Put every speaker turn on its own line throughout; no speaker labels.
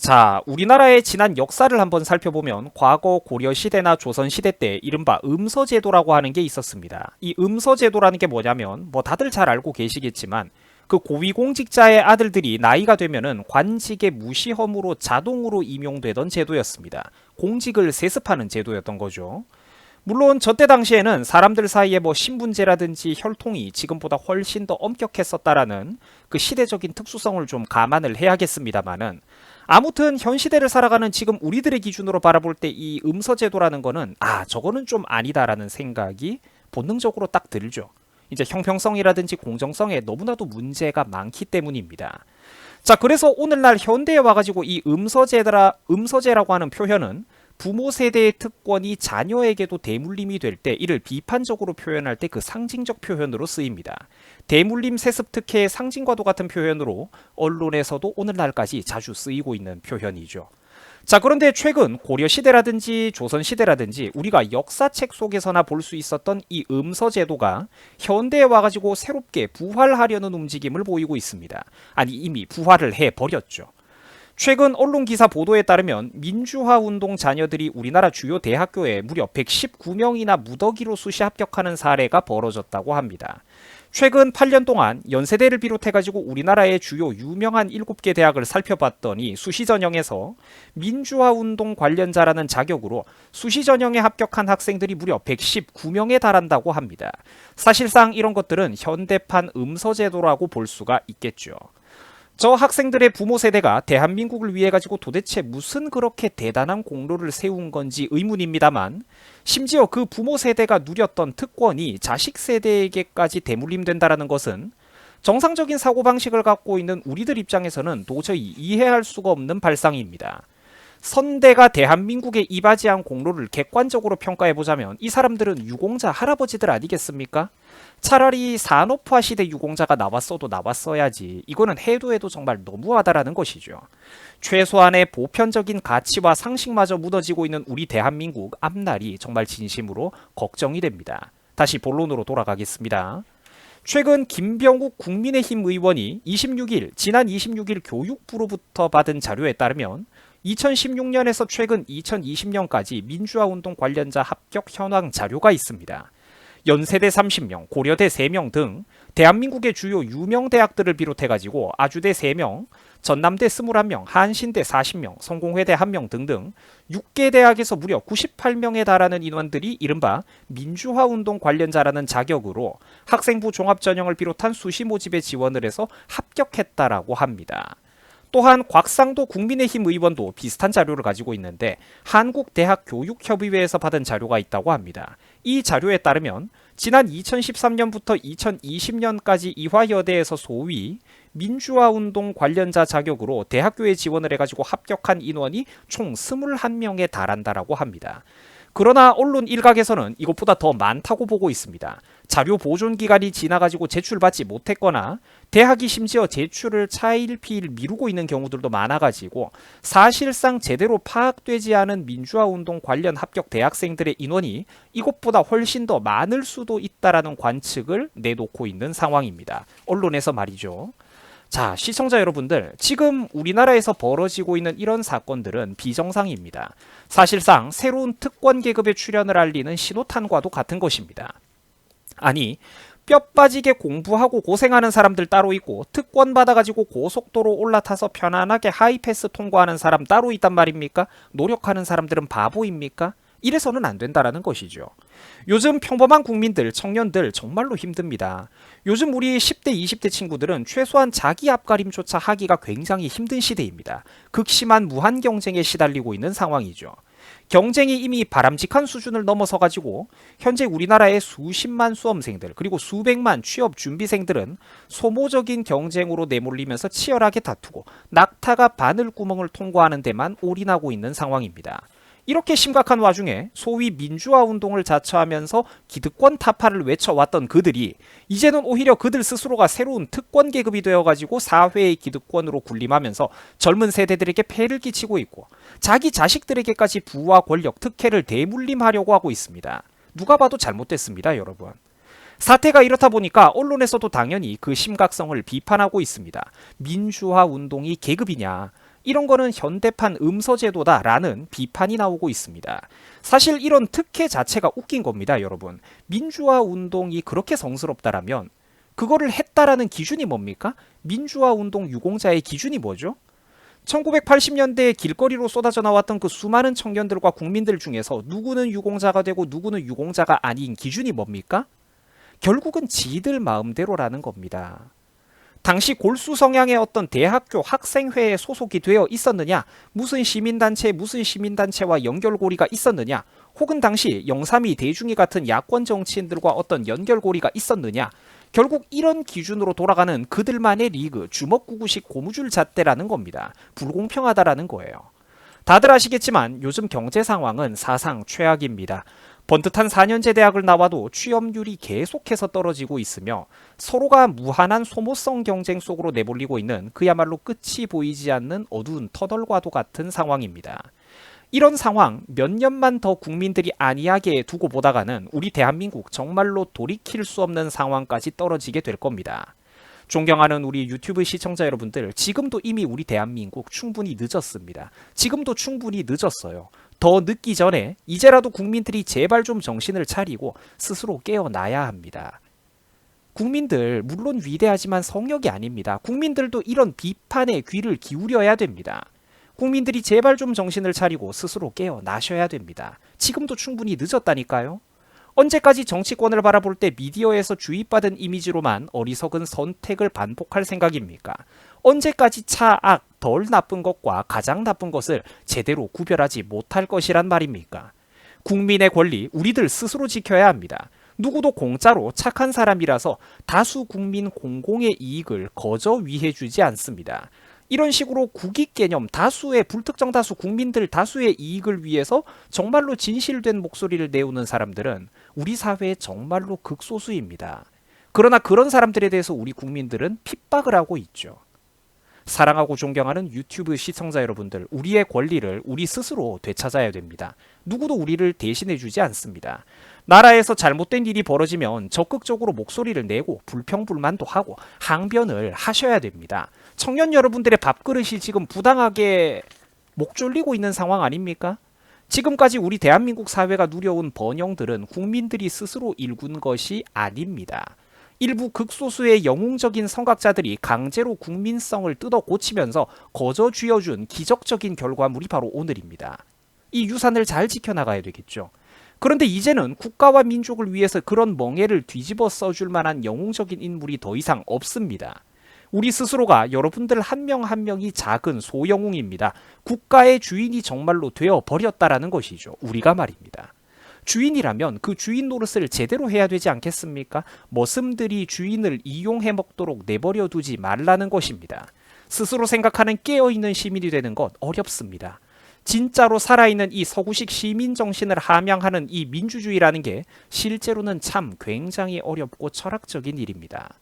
자, 우리나라의 지난 역사를 한번 살펴보면 과거 고려시대나 조선시대 때 이른바 음서제도라고 하는 게 있었습니다. 이 음서제도라는 게 뭐냐면 다들 잘 알고 계시겠지만 그 고위공직자의 아들들이 나이가 되면은 관직의 무시험으로 자동으로 임용되던 제도였습니다. 공직을 세습하는 제도였던 거죠. 물론 저때 당시에는 사람들 사이에 신분제라든지 혈통이 지금보다 훨씬 더 엄격했었다라는 그 시대적인 특수성을 좀 감안을 해야겠습니다만은 아무튼 현 시대를 살아가는 지금 우리들의 기준으로 바라볼 때 이 음서제도라는 거는 저거는 좀 아니다라는 생각이 본능적으로 딱 들죠. 이제 형평성이라든지 공정성에 너무나도 문제가 많기 때문입니다. 자, 그래서 오늘날 현대에 와가지고 이 음서제라고 하는 표현은 부모 세대의 특권이 자녀에게도 대물림이 될 때 이를 비판적으로 표현할 때 그 상징적 표현으로 쓰입니다. 대물림 세습 특혜의 상징과도 같은 표현으로 언론에서도 오늘날까지 자주 쓰이고 있는 표현이죠. 자, 그런데 최근 고려시대라든지 조선시대라든지 우리가 역사책 속에서나 볼 수 있었던 이 음서제도가 현대에 와가지고 새롭게 부활하려는 움직임을 보이고 있습니다. 아니, 이미 부활을 해버렸죠. 최근 언론 기사 보도에 따르면 민주화 운동 자녀들이 우리나라 주요 대학교에 무려 119명이나 무더기로 수시 합격하는 사례가 벌어졌다고 합니다. 최근 8년 동안 연세대를 비롯해가지고 우리나라의 주요 유명한 7개 대학을 살펴봤더니 수시 전형에서 민주화 운동 관련자라는 자격으로 수시 전형에 합격한 학생들이 무려 119명에 달한다고 합니다. 사실상 이런 것들은 현대판 음서제도라고 볼 수가 있겠죠. 저 학생들의 부모 세대가 대한민국을 위해 가지고 도대체 무슨 그렇게 대단한 공로를 세운 건지 의문입니다만, 심지어 그 부모 세대가 누렸던 특권이 자식 세대에게까지 대물림된다는 것은 정상적인 사고방식을 갖고 있는 우리들 입장에서는 도저히 이해할 수가 없는 발상입니다. 선대가 대한민국에 이바지한 공로를 객관적으로 평가해보자면 이 사람들은 유공자 할아버지들 아니겠습니까? 차라리 산업화 시대 유공자가 나왔어도 나왔어야지. 이거는 해도 정말 너무하다라는 것이죠. 최소한의 보편적인 가치와 상식마저 무너지고 있는 우리 대한민국 앞날이 정말 진심으로 걱정이 됩니다. 다시 본론으로 돌아가겠습니다. 최근 김병욱 국민의힘 의원이 지난 26일 교육부로부터 받은 자료에 따르면 2016년에서 최근 2020년까지 민주화운동 관련자 합격 현황 자료가 있습니다. 연세대 30명, 고려대 3명 등 대한민국의 주요 유명 대학들을 비롯해가지고 아주대 3명, 전남대 21명, 한신대 40명, 성공회대 1명 등등 6개 대학에서 무려 98명에 달하는 인원들이 이른바 민주화운동 관련자라는 자격으로 학생부 종합전형을 비롯한 수시 모집에 지원을 해서 합격했다라고 합니다. 또한 곽상도 국민의힘 의원도 비슷한 자료를 가지고 있는데 한국대학교육협의회에서 받은 자료가 있다고 합니다. 이 자료에 따르면 지난 2013년부터 2020년까지 이화여대에서 소위 민주화운동 관련자 자격으로 대학교에 지원을 해가지고 합격한 인원이 총 21명에 달한다라고 합니다. 그러나 언론 일각에서는 이것보다 더 많다고 보고 있습니다. 자료 보존 기간이 지나가지고 제출받지 못했거나 대학이 심지어 제출을 차일피일 미루고 있는 경우들도 많아가지고 사실상 제대로 파악되지 않은 민주화운동 관련 합격 대학생들의 인원이 이것보다 훨씬 더 많을 수도 있다라는 관측을 내놓고 있는 상황입니다. 언론에서 말이죠. 자, 시청자 여러분들, 지금 우리나라에서 벌어지고 있는 이런 사건들은 비정상입니다. 사실상 새로운 특권 계급의 출현을 알리는 신호탄과도 같은 것입니다. 아니, 뼈 빠지게 공부하고 고생하는 사람들 따로 있고 특권 받아가지고 고속도로 올라타서 편안하게 하이패스 통과하는 사람 따로 있단 말입니까? 노력하는 사람들은 바보입니까? 이래서는 안 된다라는 것이죠. 요즘 평범한 국민들, 청년들 정말로 힘듭니다. 요즘 우리 10대, 20대 친구들은 최소한 자기 앞가림조차 하기가 굉장히 힘든 시대입니다. 극심한 무한 경쟁에 시달리고 있는 상황이죠. 경쟁이 이미 바람직한 수준을 넘어서가지고 현재 우리나라의 수십만 수험생들 그리고 수백만 취업 준비생들은 소모적인 경쟁으로 내몰리면서 치열하게 다투고 낙타가 바늘구멍을 통과하는 데만 올인하고 있는 상황입니다. 이렇게 심각한 와중에 소위 민주화 운동을 자처하면서 기득권 타파를 외쳐왔던 그들이 이제는 오히려 그들 스스로가 새로운 특권 계급이 되어가지고 사회의 기득권으로 군림하면서 젊은 세대들에게 폐를 끼치고 있고 자기 자식들에게까지 부와 권력, 특혜를 대물림하려고 하고 있습니다. 누가 봐도 잘못됐습니다, 여러분. 사태가 이렇다 보니까 언론에서도 당연히 그 심각성을 비판하고 있습니다. 민주화 운동이 계급이냐? 이런 거는 현대판 음서제도다라는 비판이 나오고 있습니다. 사실 이런 특혜 자체가 웃긴 겁니다, 여러분. 민주화 운동이 그렇게 성스럽다라면 그거를 했다라는 기준이 뭡니까? 민주화 운동 유공자의 기준이 뭐죠? 1980년대에 길거리로 쏟아져 나왔던 그 수많은 청년들과 국민들 중에서 누구는 유공자가 되고 누구는 유공자가 아닌 기준이 뭡니까? 결국은 지들 마음대로라는 겁니다. 당시 골수 성향의 어떤 대학교 학생회에 소속이 되어 있었느냐, 무슨 시민단체와 연결고리가 있었느냐, 혹은 당시 영삼위 대중이 같은 야권 정치인들과 어떤 연결고리가 있었느냐, 결국 이런 기준으로 돌아가는 그들만의 리그, 주먹구구식 고무줄 잣대라는 겁니다. 불공평하다라는 거예요. 다들 아시겠지만 요즘 경제 상황은 사상 최악입니다. 번듯한 4년제 대학을 나와도 취업률이 계속해서 떨어지고 있으며 서로가 무한한 소모성 경쟁 속으로 내몰리고 있는 그야말로 끝이 보이지 않는 어두운 터널과도 같은 상황입니다. 이런 상황 몇 년만 더 국민들이 안이하게 두고 보다가는 우리 대한민국 정말로 돌이킬 수 없는 상황까지 떨어지게 될 겁니다. 존경하는 우리 유튜브 시청자 여러분들, 지금도 이미 우리 대한민국 충분히 늦었습니다. 지금도 충분히 늦었어요. 더 늦기 전에 이제라도 국민들이 제발 좀 정신을 차리고 스스로 깨어나야 합니다. 국민들 물론 위대하지만 성역이 아닙니다. 국민들도 이런 비판에 귀를 기울여야 됩니다. 국민들이 제발 좀 정신을 차리고 스스로 깨어나셔야 됩니다. 지금도 충분히 늦었다니까요. 언제까지 정치권을 바라볼 때 미디어에서 주입받은 이미지로만 어리석은 선택을 반복할 생각입니까? 언제까지 차악, 덜 나쁜 것과 가장 나쁜 것을 제대로 구별하지 못할 것이란 말입니까? 국민의 권리 우리들 스스로 지켜야 합니다. 누구도 공짜로 착한 사람이라서 다수 국민 공공의 이익을 거저 위해주지 않습니다. 이런 식으로 국익 개념, 다수의 불특정 다수 국민들 다수의 이익을 위해서 정말로 진실된 목소리를 내오는 사람들은 우리 사회의 정말로 극소수입니다. 그러나 그런 사람들에 대해서 우리 국민들은 핍박을 하고 있죠. 사랑하고 존경하는 유튜브 시청자 여러분들, 우리의 권리를 우리 스스로 되찾아야 됩니다. 누구도 우리를 대신해주지 않습니다. 나라에서 잘못된 일이 벌어지면 적극적으로 목소리를 내고 불평불만도 하고 항변을 하셔야 됩니다. 청년 여러분들의 밥그릇이 지금 부당하게 목 졸리고 있는 상황 아닙니까? 지금까지 우리 대한민국 사회가 누려온 번영들은 국민들이 스스로 일군 것이 아닙니다. 일부 극소수의 영웅적인 선각자들이 강제로 국민성을 뜯어 고치면서 거저 쥐어준 기적적인 결과물이 바로 오늘입니다. 이 유산을 잘 지켜나가야 되겠죠. 그런데 이제는 국가와 민족을 위해서 그런 멍해를 뒤집어 써줄 만한 영웅적인 인물이 더 이상 없습니다. 우리 스스로가 여러분들 한 명 한 명이 작은 소영웅입니다. 국가의 주인이 정말로 되어버렸다라는 것이죠. 우리가 말입니다. 주인이라면 그 주인 노릇을 제대로 해야 되지 않겠습니까? 머슴들이 주인을 이용해 먹도록 내버려 두지 말라는 것입니다. 스스로 생각하는 깨어있는 시민이 되는 것 어렵습니다. 진짜로 살아있는 이 서구식 시민 정신을 함양하는 이 민주주의라는 게 실제로는 참 굉장히 어렵고 철학적인 일입니다.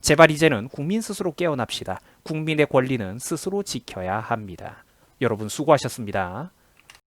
제발 이제는 국민 스스로 깨어납시다. 국민의 권리는 스스로 지켜야 합니다. 여러분 수고하셨습니다.